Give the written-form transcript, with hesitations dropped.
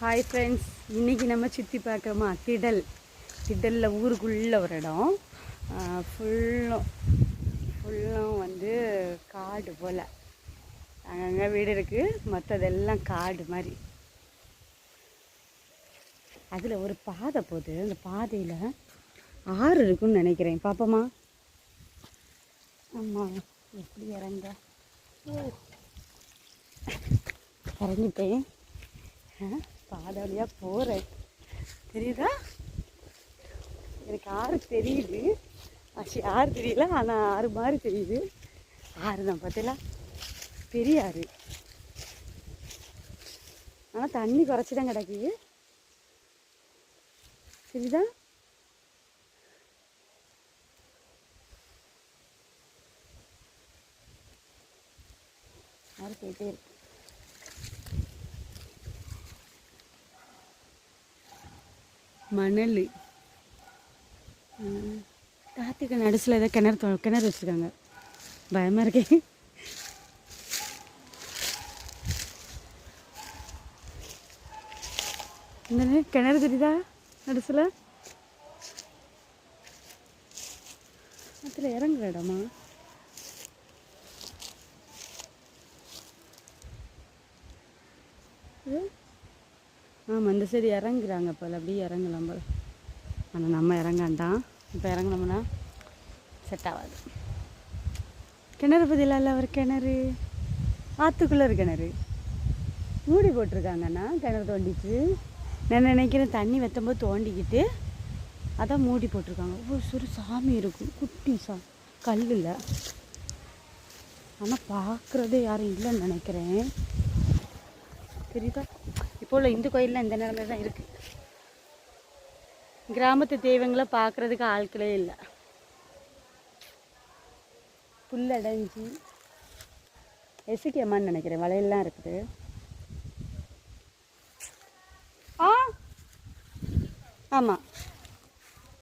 Hi friends, இன்றைக்கி நம்ம சுற்றி பார்க்குறோமா திடலில் ஊருக்குள்ளே ஒரு இடம். ஃபுல்லும் வந்து காடு போல். அங்கங்கே வீடு இருக்குது, மற்றதெல்லாம் காடு மாதிரி. அதில் ஒரு பாதை போகுது. அந்த பாதையில் ஆறு இருக்குன்னு நினைக்கிறேன். பாப்போமா? ஆமாம், எப்படி இறங்க இறங்கிட்டேன். பாதை வழியாக போகிறேன். தெரியுதா? எனக்கு ஆறு தெரியுது, ஆறு தெரியல, ஆனால் ஆறு மாதிரி தெரியுது. ஆறு தான் பார்த்தீங்களா, பெரிய ஆறு. ஆனால் தண்ணி குறைச்சி தான் கிடக்குது. தெரியுதா? ஆறு போயிட்டே இருக்கு. மணல் காத்துக்கு நடுசில் ஏதோ கிணறு வச்சுருக்காங்க. பயமாக இருக்கே. இந்த கிணறு தெரியுதா நடுசில்? அதில் இறங்குற இடமா? ஆமாம், இந்த சைடு இறங்குறாங்க போல். அப்படியே இறங்கலாம் போல். ஆனால் நம்ம இறங்காண்டாம். இப்போ இறங்கினோம்னா செட் ஆகாது. கிணறு பதிலாக ஒரு கிணறு, ஆற்றுக்குள்ளே ஒரு கிணறு மூடி போட்டிருக்காங்கண்ணா. கிணறு தோண்டிட்டு நான் நினைக்கிறேன் தண்ணி வெத்தும்போது தோண்டிக்கிட்டு அதான் மூடி போட்டிருக்காங்க. ஒரு சாமி இருக்கும், குட்டி கல்லில். ஆனால் பார்க்குறதே யாரும் இல்லைன்னு நினைக்கிறேன். தெரியுதா? இப்போ உள்ள இந்து கோயிலில் இந்த நிலைமை தான் இருக்குது. கிராமத்து தெய்வங்களை பார்க்குறதுக்கு ஆட்களே இல்லை. புல்லடைஞ்சி எசிக்கம்மான்னு நினைக்கிறேன். வளையல்லாம் இருக்குது. ஆமாம்,